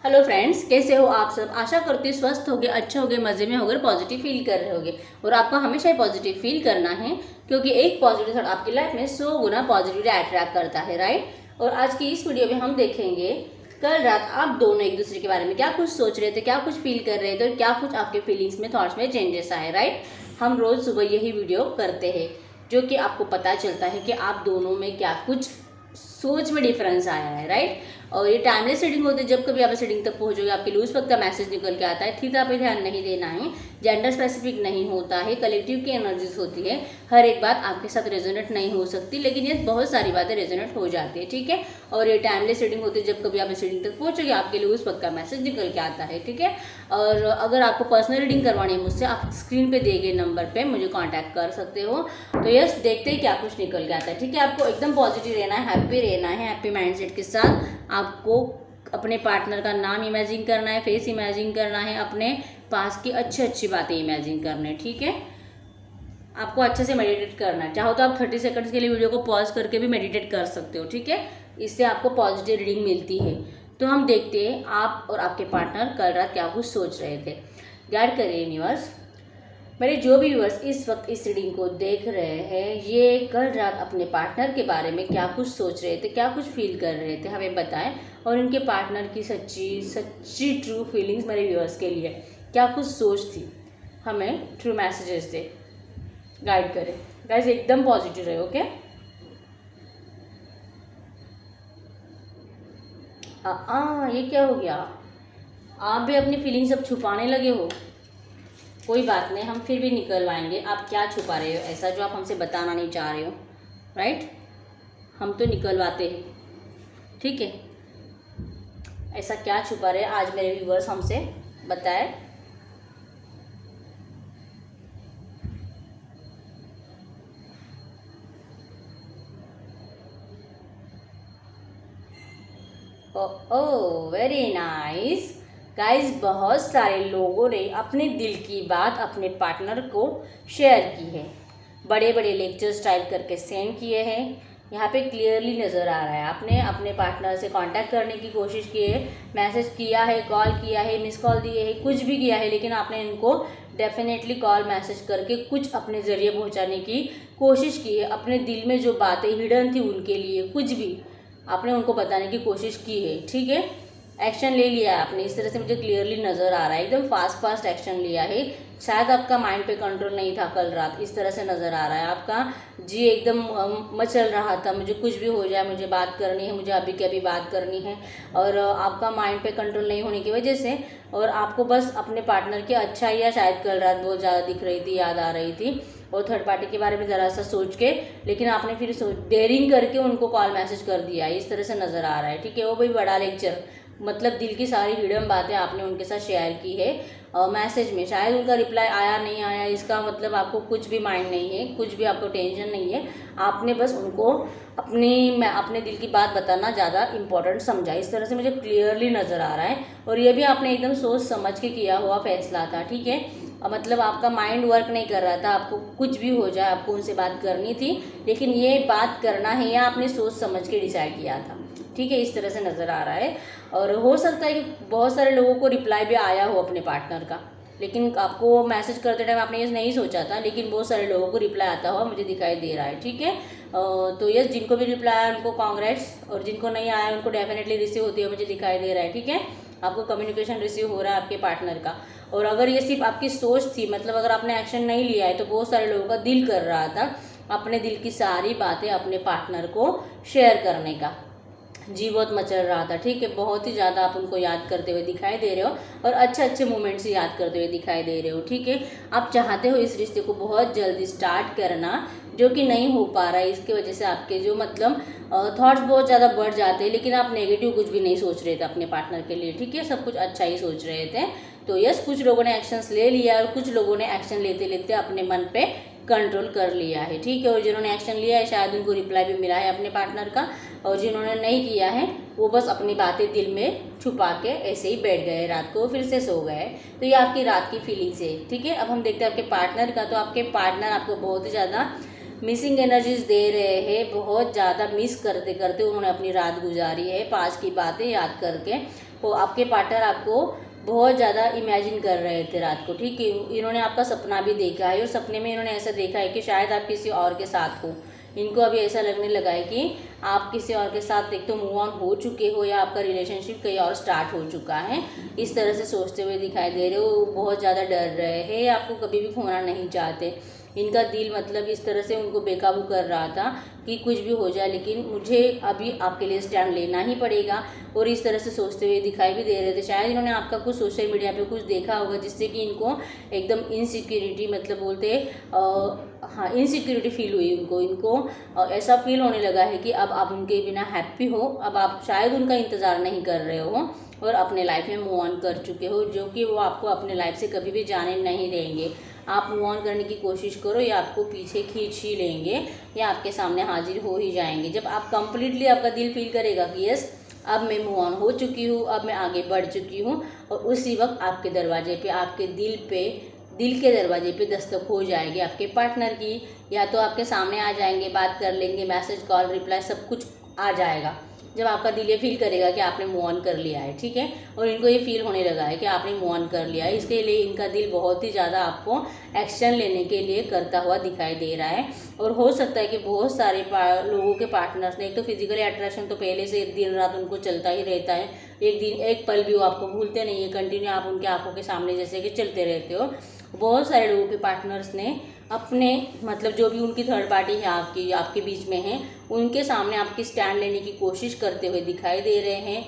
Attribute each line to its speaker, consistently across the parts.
Speaker 1: Hello friends, कैसे हो आप सब। आशा करती हूँ स्वस्थ होगे, अच्छे होगे, मज़े में होगे, पॉजिटिव फील कर रहे होगे। और आपको हमेशा ही पॉजिटिव फील करना है, क्योंकि एक पॉजिटिव थॉट आपकी लाइफ में 100 गुना पॉजिटिविटी अट्रैक्ट करता है, राइट। और आज की इस वीडियो में हम देखेंगे कल रात आप दोनों एक दूसरे के बारे में क्या कुछ सोच रहे थे, क्या कुछ फील कर रहे थे और क्या कुछ आपके फीलिंग्स में, थॉट्स में चेंजेस आए, राइट। हम रोज़ सुबह यही वीडियो करते हैं, जो कि आपको पता चलता है कि आप दोनों में क्या कुछ सोच में डिफरेंस आया है, राइट। और ये टाइमलेस रीडिंग होती है, जब कभी आप इस रीडिंग तक पहुंचोगे आपके लिए उस वक्त का मैसेज निकल के आता है। थीटा पे ध्यान नहीं देना है, जेंडर स्पेसिफिक नहीं होता है, कलेक्टिव की एनर्जीज होती है। हर एक बात आपके साथ रेजोनेट नहीं हो सकती, लेकिन ये बहुत सारी बातें रेजोनेट हो जाती है, ठीक है। और ये टाइमलेस रीडिंग होती है, जब कभी आप इस रीडिंग तक पहुंचोगे आपके लिए उस वक्त का मैसेज निकल के आता है, ठीक है। और अगर आपको पर्सनल रीडिंग करवानी है मुझसे, आप स्क्रीन पे दिए गए नंबर पे मुझे कांटेक्ट कर सकते हो। तो यस, देखते ही क्या कुछ निकल के आता है, ठीक है। आपको एकदम पॉजिटिव रहना है, हैप्पी रहना है, हैप्पी माइंडसेट के साथ आपको अपने पार्टनर का नाम इमेजिन करना है, फेस इमेजिन करना है, अपने पास की अच्छी अच्छी बातें इमेजिन करना है, ठीक है। आपको अच्छे से मेडिटेट करना है। चाहो तो आप 30 सेकंड्स के लिए वीडियो को पॉज करके भी मेडिटेट कर सकते हो, ठीक है। इससे आपको पॉजिटिव रीडिंग मिलती है। तो हम देखते हैं आप और आपके पार्टनर कल रात क्या कुछ सोच रहे थे। गाइड करिए यूनिवर्स। मेरे जो भी व्यूअर्स इस वक्त इस रीडिंग को देख रहे हैं, ये कल रात अपने पार्टनर के बारे में क्या कुछ सोच रहे थे, क्या कुछ फील कर रहे थे, हमें बताएं। और इनके पार्टनर की सच्ची सच्ची ट्रू फीलिंग्स मेरे व्यूअर्स के लिए क्या कुछ सोच थी, हमें ट्रू मैसेजेस दे, गाइड करें। गाइस एकदम पॉजिटिव रहे, ओके। ये क्या हो गया, आप भी अपनी फीलिंग्स अब छुपाने लगे हो। कोई बात नहीं, हम फिर भी निकलवाएंगे आप क्या छुपा रहे हो ऐसा जो आप हमसे बताना नहीं चाह रहे हो, राइट। हम तो निकलवाते हैं, ठीक है। ऐसा क्या छुपा रहे आज मेरे व्यूवर्स हमसे बताए। ओह वेरी नाइस गाइस, बहुत सारे लोगों ने अपने दिल की बात अपने पार्टनर को शेयर की है, बड़े बड़े लेक्चर्स टाइप करके सेंड किए हैं। यहाँ पे क्लियरली नज़र आ रहा है आपने अपने पार्टनर से कांटेक्ट करने की कोशिश की है, मैसेज किया है, कॉल किया है, मिस कॉल दिए है, कुछ भी किया है, लेकिन आपने इनको डेफिनेटली कॉल मैसेज करके कुछ अपने ज़रिए पहुँचाने की कोशिश की है। अपने दिल में जो बातें हिडन थी उनके लिए कुछ भी आपने उनको बताने की कोशिश की है, ठीक है। एक्शन ले लिया है आपने, इस तरह से मुझे क्लियरली नज़र आ रहा है, एकदम फास्ट एक्शन लिया है। शायद आपका माइंड पे कंट्रोल नहीं था कल रात, इस तरह से नज़र आ रहा है आपका जी एकदम मचल रहा था, मुझे कुछ भी हो जाए, मुझे बात करनी है, मुझे अभी के अभी बात करनी है। और आपका माइंड पे कंट्रोल नहीं होने की वजह से और आपको बस अपने पार्टनर की अच्छाइयाँ शायद कल रात बहुत ज़्यादा दिख रही थी, याद आ रही थी। और थर्ड पार्टी के बारे में ज़रा सा सोच के, लेकिन आपने फिर डेयरिंग करके उनको कॉल मैसेज कर दिया, इस तरह से नज़र आ रहा है, ठीक है। वो भाई बड़ा लेक्चर, मतलब दिल की सारी हिडन बातें आपने उनके साथ शेयर की है मैसेज में। शायद उनका रिप्लाई आया नहीं आया, इसका मतलब आपको कुछ भी माइंड नहीं है, कुछ भी आपको टेंशन नहीं है। आपने बस उनको अपने दिल की बात बताना ज़्यादा इम्पोर्टेंट समझा, इस तरह से मुझे क्लियरली नज़र आ रहा है। और ये भी आपने एकदम सोच समझ के किया हुआ फैसला था, ठीक है। मतलब आपका माइंड वर्क नहीं कर रहा था, आपको कुछ भी हो जाए आपको उनसे बात करनी थी, लेकिन ये बात करना है या आपने सोच समझ के डिसाइड किया था, ठीक है। इस तरह से नज़र आ रहा है। और हो सकता है कि बहुत सारे लोगों को रिप्लाई भी आया हो अपने पार्टनर का, लेकिन आपको मैसेज करते टाइम आपने ये नहीं सोचा था, लेकिन बहुत सारे लोगों को रिप्लाई आता हुआ मुझे दिखाई दे रहा है, ठीक है। तो यस, जिनको भी रिप्लाई आया उनको कांग्रेट्स, और जिनको नहीं आया उनको डेफिनेटली रिसीव होती है, मुझे दिखाई दे रहा है, ठीक है। आपको कम्युनिकेशन रिसीव हो रहा है आपके पार्टनर का। और अगर ये सिर्फ आपकी सोच थी, मतलब अगर आपने एक्शन नहीं लिया है, तो बहुत सारे लोगों का दिल कर रहा था अपने दिल की सारी बातें अपने पार्टनर को शेयर करने का, जी बहुत मचल रहा था, ठीक है। बहुत ही ज़्यादा आप उनको याद करते हुए दिखाई दे रहे हो और अच्छे अच्छे मोमेंट्स याद करते हुए दिखाई दे रहे हो, ठीक है। आप चाहते हो इस रिश्ते को बहुत जल्दी स्टार्ट करना, जो कि नहीं हो पा रहा है। इसकी वजह से आपके जो मतलब थॉट्स बहुत ज़्यादा बढ़ जाते हैं, लेकिन आप नेगेटिव कुछ भी नहीं सोच रहे थे अपने पार्टनर के लिए, ठीक है। सब कुछ अच्छा ही सोच रहे थे। तो यस, कुछ लोगों ने एक्शंस ले लिया और कुछ लोगों ने एक्शन लेते लेते अपने मन पे कंट्रोल कर लिया है, ठीक है। और जिन्होंने एक्शन लिया है शायद उनको रिप्लाई भी मिला है अपने पार्टनर का, और जिन्होंने नहीं किया है वो बस अपनी बातें दिल में छुपा के ऐसे ही बैठ गए, रात को फिर से सो गए। तो ये आपकी रात की फीलिंग्स है, ठीक है। अब हम देखते हैं आपके पार्टनर का। तो आपके पार्टनर आपको बहुत ही ज़्यादा मिसिंग एनर्जीज दे रहे हैं, बहुत ज़्यादा मिस करते करते उन्होंने अपनी रात गुजारी है, पास की बातें याद करके। वो आपके पार्टनर आपको बहुत ज़्यादा इमेजिन कर रहे थे रात को, ठीक है। इन्होंने आपका सपना भी देखा है और सपने में इन्होंने ऐसा देखा है कि शायद आप किसी और के साथ हो। इनको अभी ऐसा लगने लगा है कि आप किसी और के साथ एक तो मूव ऑन हो चुके हो या आपका रिलेशनशिप कहीं और स्टार्ट हो चुका है। इस तरह से सोचते हुए दिखाई दे रहे हो, बहुत ज़्यादा डर रहे हैं, आपको कभी भी खोना नहीं चाहते। इनका दिल मतलब इस तरह से उनको बेकाबू कर रहा था कि कुछ भी हो जाए लेकिन मुझे अभी आपके लिए स्टैंड लेना ही पड़ेगा, और इस तरह से सोचते हुए दिखाई भी दे रहे थे। शायद इन्होंने आपका कुछ सोशल मीडिया पे कुछ देखा होगा जिससे कि इनको एकदम इनसिक्योरिटी मतलब बोलते हाँ इनसिक्योरिटी फील हुई इनको ऐसा फील होने लगा है कि अब आप उनके बिना हैप्पी हो, अब आप शायद उनका इंतज़ार नहीं कर रहे हो और अपने लाइफ में मूव ऑन कर चुके हो, जो कि वो आपको अपने लाइफ से कभी भी जाने नहीं देंगे। आप मूव ऑन करने की कोशिश करो या आपको पीछे खींच ही लेंगे या आपके सामने हाजिर हो ही जाएंगे। जब आप कंप्लीटली आपका दिल फील करेगा कि यस अब मैं मूव ऑन हो चुकी हूँ, अब मैं आगे बढ़ चुकी हूँ, और उसी वक्त आपके दरवाजे पे आपके दिल के दरवाजे पे दस्तक हो जाएगी आपके पार्टनर की, या तो आपके सामने आ जाएंगे, बात कर लेंगे, मैसेज कॉल रिप्लाई सब कुछ आ जाएगा जब आपका दिल ये फील करेगा कि आपने मूव ऑन कर लिया है, ठीक है। और इनको ये फील होने लगा है कि आपने मूव ऑन कर लिया है, इसके लिए इनका दिल बहुत ही ज़्यादा आपको एक्शन लेने के लिए करता हुआ दिखाई दे रहा है। और हो सकता है कि बहुत सारे लोगों के पार्टनर्स ने, एक तो फिजिकली अट्रैक्शन तो पहले से दिन रात उनको चलता ही रहता है, एक दिन एक पल भी वो आपको भूलते नहीं है, कंटिन्यू आप उनके आंखों के सामने जैसे कि चलते रहते हो। बहुत सारे लोगों के पार्टनर्स ने अपने मतलब जो भी उनकी थर्ड पार्टी है आपके बीच में है, उनके सामने आपकी स्टैंड लेने की कोशिश करते हुए दिखाई दे रहे हैं,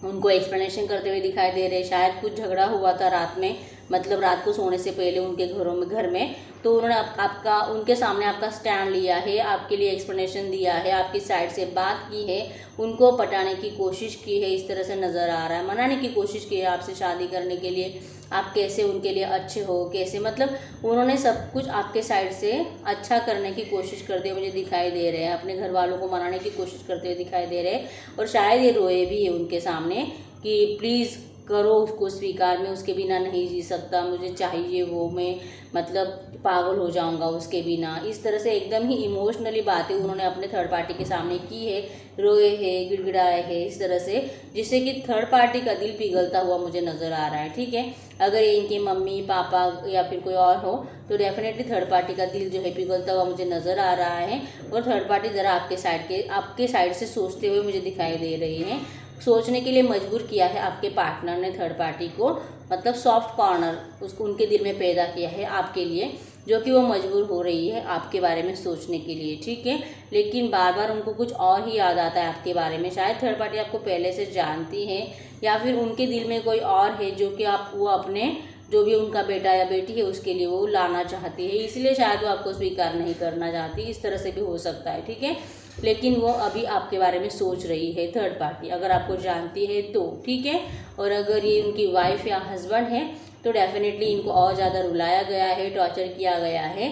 Speaker 1: उनको एक्सप्लेनेशन करते हुए दिखाई दे रहे हैं। शायद कुछ झगड़ा हुआ था रात में, मतलब रात को सोने से पहले उनके घर में, तो उन्होंने आपका उनके सामने आपका स्टैंड लिया है, आपके लिए एक्सप्लेनेशन दिया है, आपकी साइड से बात की है, उनको पटाने की कोशिश की है, इस तरह से नज़र आ रहा है, मनाने की कोशिश की है आपसे शादी करने के लिए, आप कैसे उनके लिए अच्छे हो, कैसे मतलब उन्होंने सब कुछ आपके साइड से अच्छा करने की कोशिश करते हुए मुझे दिखाई दे रहे हैं, अपने घर वालों को मनाने की कोशिश करते हुए दिखाई दे रहे हैं। और शायद ये रोए भी है उनके सामने कि प्लीज़ करो उसको स्वीकार, मैं उसके बिना नहीं जी सकता, मुझे चाहिए वो, मैं मतलब पागल हो जाऊंगा उसके बिना। इस तरह से एकदम ही इमोशनली बातें उन्होंने अपने थर्ड पार्टी के सामने की है, रोए हैं, गिड़गिड़ाए हैं इस तरह से, जिससे कि थर्ड पार्टी का दिल पिघलता हुआ मुझे नज़र आ रहा है, ठीक है। अगर ये इनके मम्मी पापा या फिर कोई और हो तो डेफिनेटली थर्ड पार्टी का दिल जो है पिघलता हुआ मुझे नज़र आ रहा है। और थर्ड पार्टी ज़रा आपके साइड से सोचते हुए मुझे दिखाई दे रही है, सोचने के लिए मजबूर किया है आपके पार्टनर ने थर्ड पार्टी को, मतलब सॉफ्ट कॉर्नर उसको उनके दिल में पैदा किया है आपके लिए, जो कि वो मजबूर हो रही है आपके बारे में सोचने के लिए, ठीक है। लेकिन बार बार उनको कुछ और ही याद आता है आपके बारे में। शायद थर्ड पार्टी आपको पहले से जानती है या फिर उनके दिल में कोई और है जो कि वो अपने जो भी उनका बेटा या बेटी है उसके लिए वो लाना चाहती है, इसलिए शायद वो आपको स्वीकार नहीं करना चाहती, इस तरह से भी हो सकता है, ठीक है। लेकिन वो अभी आपके बारे में सोच रही है थर्ड पार्टी, अगर आपको जानती है तो, ठीक है। और अगर ये उनकी वाइफ या हस्बैंड है तो डेफिनेटली इनको और ज़्यादा रुलाया गया है, टॉर्चर किया गया है,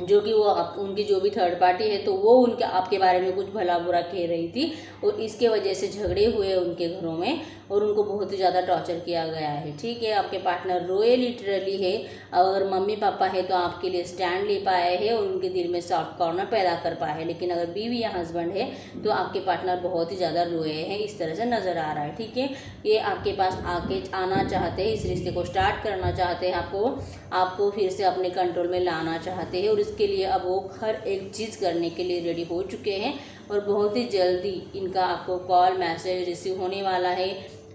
Speaker 1: जो कि वो उनकी जो भी थर्ड पार्टी है तो वो उनके आपके बारे में कुछ भला बुरा कह रही थी, और इसके वजह से झगड़े हुए उनके घरों में और उनको बहुत ही ज़्यादा टॉर्चर किया गया है, ठीक है। आपके पार्टनर रोए लिटरली है, और मम्मी पापा है तो आपके लिए स्टैंड ले पाए हैं और उनके दिल में सॉफ्ट कॉर्नर पैदा कर पाए हैं। लेकिन अगर बीवी या हस्बैंड है तो आपके पार्टनर बहुत ही ज़्यादा रोए हैं, इस तरह से नज़र आ रहा है, ठीक है। ये आपके पास आना चाहते हैं, इस रिश्ते को स्टार्ट करना चाहते हैं, आपको फिर से अपने कंट्रोल में लाना चाहते हैं, और इसके लिए अब वो हर एक चीज़ करने के लिए रेडी हो चुके हैं। और बहुत ही जल्दी इनका आपको कॉल मैसेज रिसीव होने वाला है।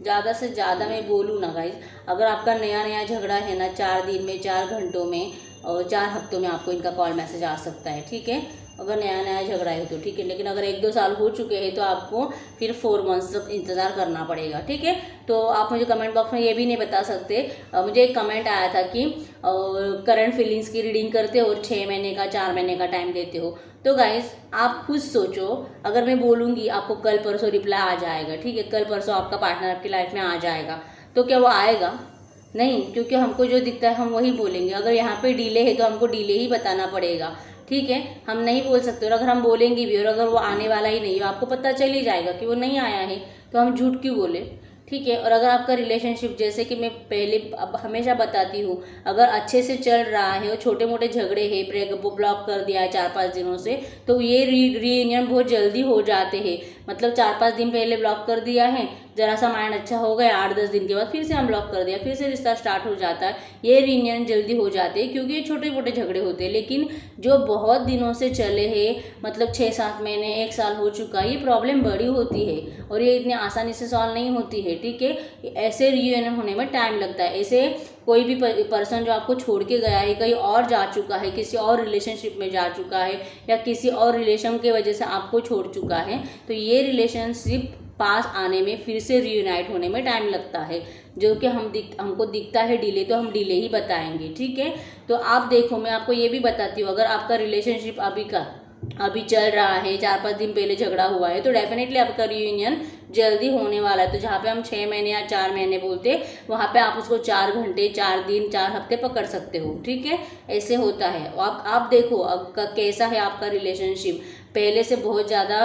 Speaker 1: ज़्यादा से ज़्यादा मैं बोलूँ ना गाइज, अगर आपका नया झगड़ा है ना, 4 दिन में, 4 घंटों में और 4 हफ्तों में आपको इनका कॉल मैसेज आ सकता है, ठीक है, अगर नया झगड़ा है तो, ठीक है। लेकिन अगर 1-2 साल हो चुके हैं तो आपको फिर 4 मंथ्स तक इंतज़ार करना पड़ेगा, ठीक है। तो आप मुझे कमेंट बॉक्स में ये भी नहीं बता सकते, मुझे एक कमेंट आया था कि करंट फीलिंग्स की रीडिंग करते हो और 6 महीने का 4 महीने का टाइम देते हो। तो गाइज आप खुद सोचो, अगर मैं बोलूँगी आपको कल परसों रिप्लाई आ जाएगा, ठीक है, कल परसों आपका पार्टनर आपकी लाइफ में आ जाएगा, तो क्या वो आएगा? नहीं, क्योंकि हमको जो दिखता है हम वही बोलेंगे। अगर यहाँ पे डिले है तो हमको डिले ही बताना पड़ेगा, ठीक है, हम नहीं बोल सकते। और अगर हम बोलेंगे भी और अगर वो आने वाला ही नहीं हो, आपको पता चल ही जाएगा कि वो नहीं आया है, तो हम झूठ क्यों बोले, ठीक है। और अगर आपका रिलेशनशिप, जैसे कि मैं पहले अब हमेशा बताती हूँ, अगर अच्छे से चल रहा है और छोटे मोटे झगड़े हैं, ब्रेकअप ब्लॉक कर दिया है 4-5 दिनों से, तो ये रीयूनियन बहुत जल्दी हो जाते हैं। मतलब 4-5 दिन पहले ब्लॉक कर दिया है, ज़रा सा माइंड अच्छा हो गया, 8-10 दिन के बाद फिर से अनब्लॉक कर दिया, फिर से रिश्ता स्टार्ट हो जाता है। ये रीयूनियन जल्दी हो जाते हैं क्योंकि ये छोटे मोटे झगड़े होते हैं। लेकिन जो बहुत दिनों से चले हैं, मतलब 6-7 महीने 1 साल हो चुका है, ये प्रॉब्लम बड़ी होती है और ये इतनी आसानी से सॉल्व नहीं होती है। ठीक है, ऐसे रीयूनियन होने में टाइम लगता है। ऐसे कोई भी पर्सन जो आपको छोड़ के गया है, कहीं और जा चुका है, किसी और रिलेशनशिप में जा चुका है या किसी और रिलेशन के वजह से आपको छोड़ चुका है, तो ये रिलेशनशिप पास आने में, फिर से रीयूनाइट होने में टाइम लगता है। जो कि हमको दिखता है डिले, तो हम डिले ही बताएंगे। ठीक है, तो आप देखो, मैं आपको ये भी बताती हूँ, अगर आपका रिलेशनशिप अभी चल रहा है, 4-5 दिन पहले झगड़ा हुआ है, तो डेफिनेटली आपका रियूनियन जल्दी होने वाला है। तो जहाँ पे हम 6 महीने या 4 महीने बोलते हैं, वहाँ पे आप उसको 4 घंटे, 4 दिन, 4 हफ्ते पकड़ सकते हो। ठीक है, ऐसे होता है। आप देखो अब कैसा है आपका रिलेशनशिप, पहले से बहुत ज़्यादा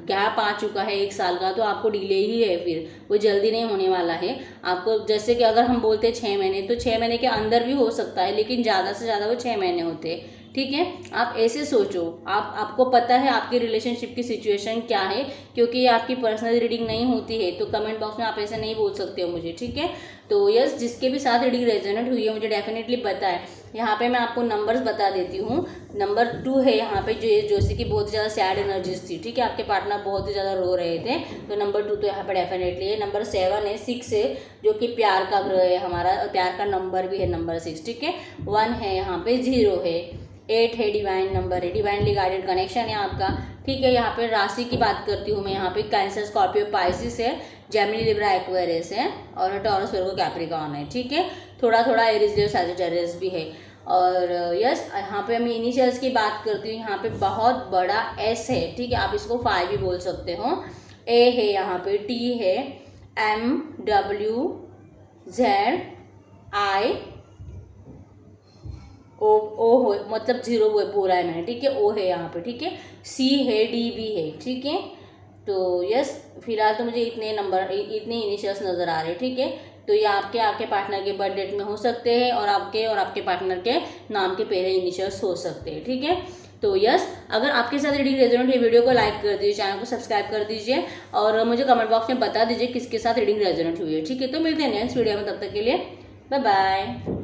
Speaker 1: गैप आ चुका है 1 साल का, तो आपको डिले ही है, फिर वो जल्दी नहीं होने वाला है आपको। जैसे कि अगर हम बोलते हैं 6 महीने, तो 6 महीने के अंदर भी हो सकता है, लेकिन ज़्यादा से ज़्यादा वो 6 महीने होते हैं। ठीक है, आप ऐसे सोचो, आपको पता है आपकी रिलेशनशिप की सिचुएशन क्या है, क्योंकि ये आपकी पर्सनल रीडिंग नहीं होती है, तो कमेंट बॉक्स में आप ऐसे नहीं बोल सकते हो मुझे। ठीक है, तो यस, जिसके भी साथ रीडिंग रेजोनेट हुई है मुझे डेफिनेटली बताएं। यहाँ पे मैं आपको नंबर्स बता देती हूँ। नंबर 2 है यहाँ पे, जैसे कि बहुत ज़्यादा सैड एनर्जीज थी। ठीक है, आपके पार्टनर बहुत ही ज़्यादा रो रहे थे, तो नंबर 2 तो यहाँ पे डेफिनेटली है। नंबर 7 है, 6 है, जो कि प्यार का ग्रह है हमारा, प्यार का नंबर भी है नंबर 6। ठीक है, 1 है यहाँ पे, 0 है, 8 है, डिवाइन नंबर है, डिवाइनली गाइडेड कनेक्शन है आपका। ठीक है, यहाँ पे राशि की बात करती हूँ मैं, यहाँ पे कैंसर, स्कॉर्पियो, पाइसिस है, जेमिनी, लिब्रा, एक्वेरियस है, और टॉरस, वर्गो, कैप्रिकॉर्न है। ठीक है, थोड़ा थोड़ा एरीज, लियो, सैजिटेरियस भी है। और यस, यहाँ पे मैं इनिशियल्स की बात करती हूँ, यहाँ पे बहुत बड़ा एस है। ठीक है, आप इसको 5 भी बोल सकते हो। ए है यहाँ पे, टी है, MWZI, ओ हो, मतलब 0 बोला है मैंने। ठीक है, ओ है यहाँ पे। ठीक है, सी है, डी भी है। ठीक है, तो यस, फिलहाल तो मुझे इतने इतने इनिशियल्स नज़र आ रहे हैं। ठीक है, तो ये आपके पार्टनर के बर्थ डेट में हो सकते हैं, और आपके पार्टनर के नाम के पहले इनिशियल्स हो सकते हैं। ठीक है, तो यस, अगर आपके साथ रीडिंग रेजोनेट है, वीडियो को लाइक कर दीजिए, चैनल को सब्सक्राइब कर दीजिए, और मुझे कमेंट बॉक्स में बता दीजिए किसके साथ रीडिंग रेजोनेट हुई है। ठीक है, तो मिलते हैं नेक्स्ट वीडियो में, तब तक के लिए बाय बाय।